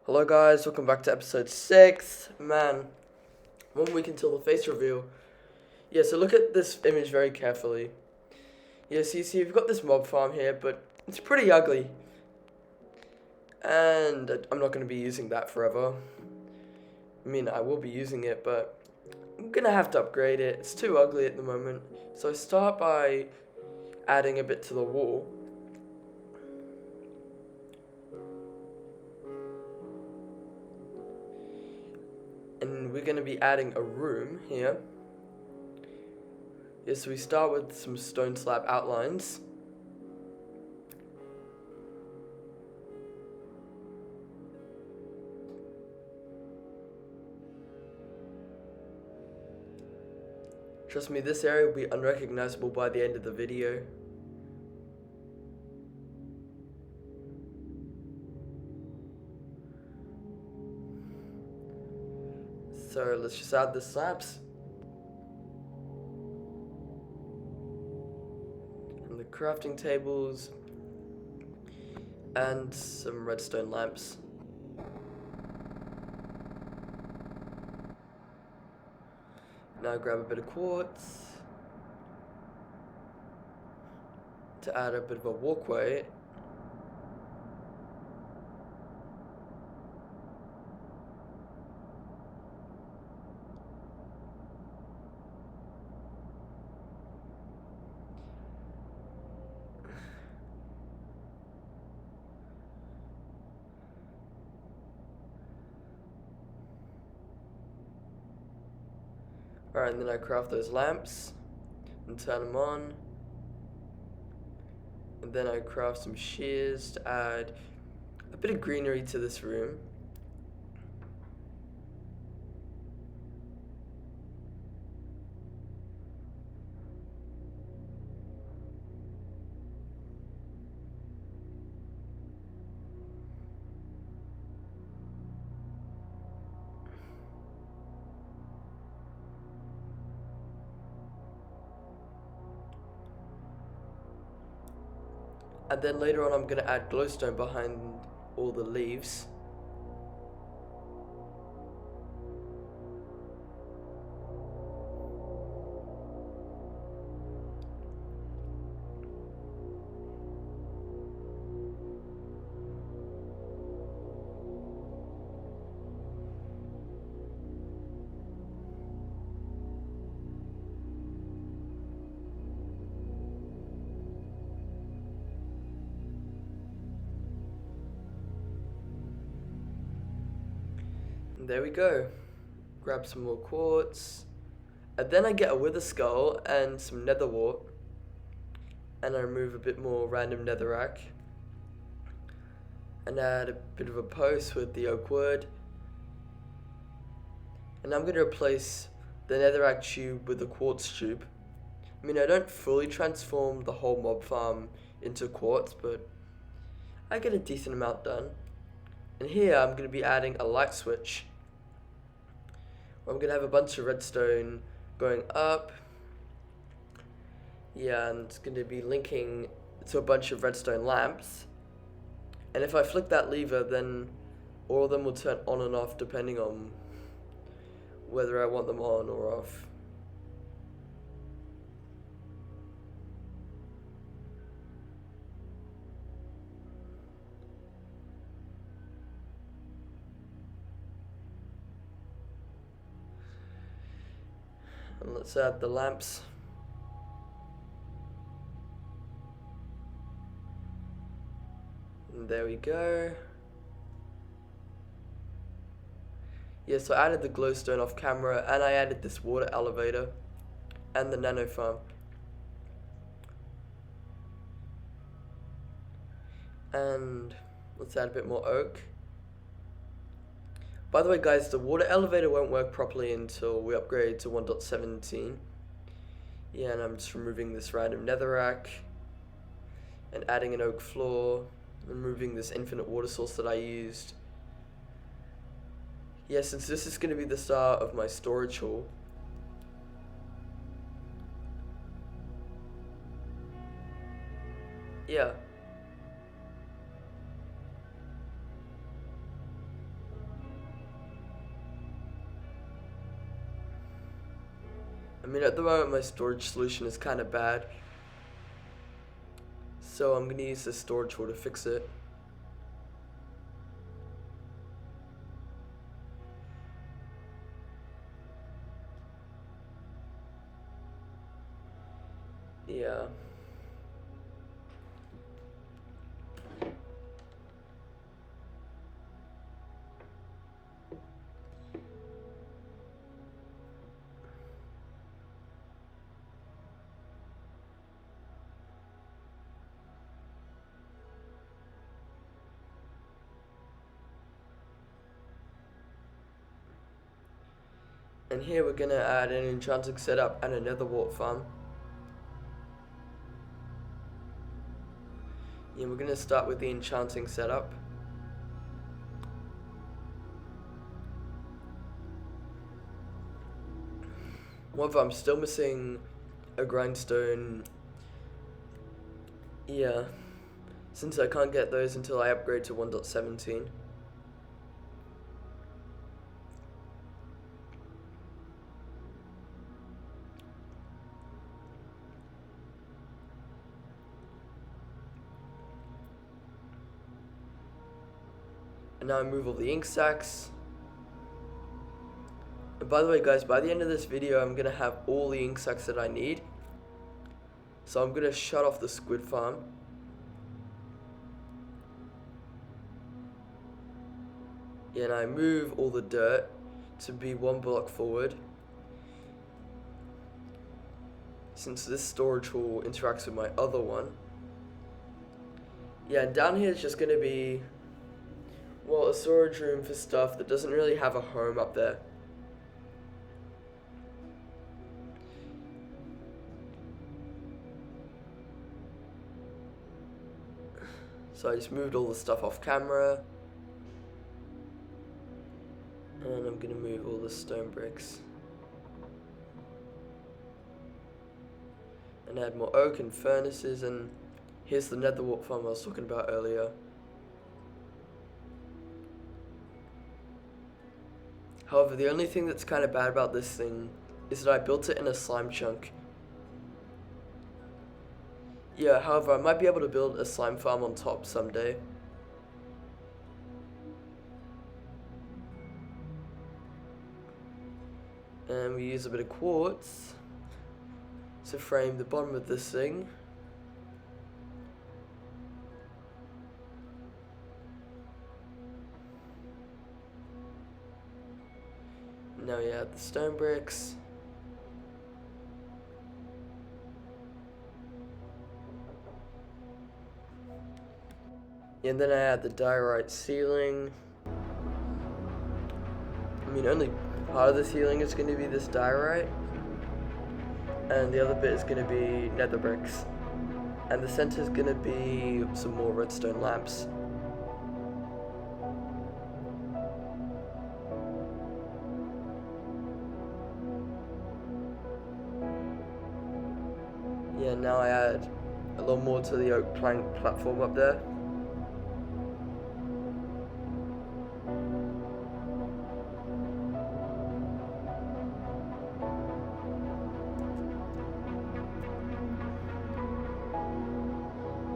Hello guys, welcome back to episode 6. Man, 1 week until the face reveal. Yeah, so look at this image very carefully. Yeah, so you see we've got this mob farm here, but it's pretty ugly. And I'm not going to be using that forever. I mean, I will be using it, but I'm going to have to upgrade it. It's too ugly at the moment. So I start by adding a bit to the wall. And we're going to be adding a room here. Yeah, so we start with some stone slab outlines. Trust me, this area will be unrecognizable by the end of the video. So let's just add the slabs. And the crafting tables. And some redstone lamps. Now grab a bit of quartz to add a bit of a walkway. Alright, and then I craft those lamps and turn them on. And then I craft some shears to add a bit of greenery to this room. And then later on I'm going to add glowstone behind all the leaves. And there we go. Grab some more quartz. And then I get a wither skull and some nether wart. And I remove a bit more random netherrack. And add a bit of a post with the oak wood. And I'm going to replace the netherrack tube with a quartz tube. I mean, I don't fully transform the whole mob farm into quartz, but I get a decent amount done. And here I'm going to be adding a light switch. I'm going to have a bunch of redstone going up. Yeah, and it's going to be linking to a bunch of redstone lamps. And if I flick that lever, then all of them will turn on and off depending on whether I want them on or off. And let's add the lamps. And there we go. Yeah, so I added the glowstone off camera, and I added this water elevator and the nano farm. And let's add a bit more oak. By the way guys, the water elevator won't work properly until we upgrade to 1.17. Yeah, and I'm just removing this random netherrack and adding an oak floor, removing this infinite water source that I used. Yeah, since this is going to be the start of my storage hall, yeah. I mean, at the moment my storage solution is kind of bad, so I'm going to use this storage tool to fix it. Yeah. And here we're going to add an enchanting setup and another warp farm. Yeah, we're going to start with the enchanting setup. However, I'm still missing a grindstone. Yeah, since I can't get those until I upgrade to 1.17. And now I move all the ink sacks. And by the way guys, by the end of this video I'm gonna have all the ink sacks that I need. So I'm gonna shut off the squid farm. Yeah, and I move all the dirt to be 1 block forward, since this storage hall interacts with my other one. Yeah, and down here is just gonna be, well, a storage room for stuff that doesn't really have a home up there. So I just moved all the stuff off camera. And I'm gonna move all the stone bricks. And add more oak and furnaces, and here's the nether warp farm I was talking about earlier. However, the only thing that's kind of bad about this thing is that I built it in a slime chunk. Yeah, however, I might be able to build a slime farm on top someday. And we use a bit of quartz to frame the bottom of this thing. Now we add the stone bricks. And then I add the diorite ceiling. I mean, only part of the ceiling is going to be this diorite, and the other bit is going to be nether bricks, and the center is going to be some more redstone lamps. Yeah, now I add a little more to the oak plank platform up there.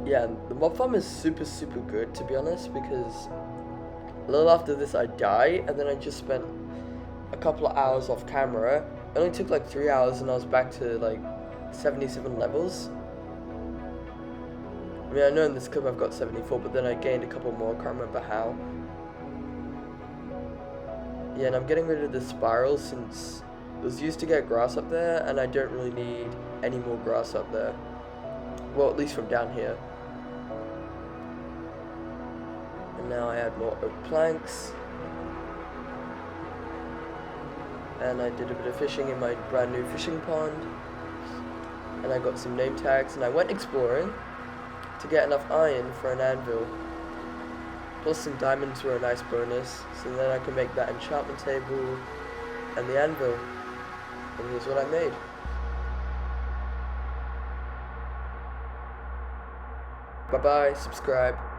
Yeah, the mob farm is super good, to be honest, because a little after this I die, and then I just spent a couple of hours off camera. It only took like 3 hours and I was back to like 77 levels. I mean, I know in this clip I've got 74, but then I gained a couple more, I can't remember how. Yeah, and I'm getting rid of the spiral since it was used to get grass up there, and I don't really need any more grass up there. Well, at least from down here. And now I add more oak planks. And I did a bit of fishing in my brand new fishing pond. And I got some name tags, and I went exploring to get enough iron for an anvil. Plus some diamonds were a nice bonus, so then I can make that enchantment table and the anvil. And here's what I made. Bye bye, subscribe.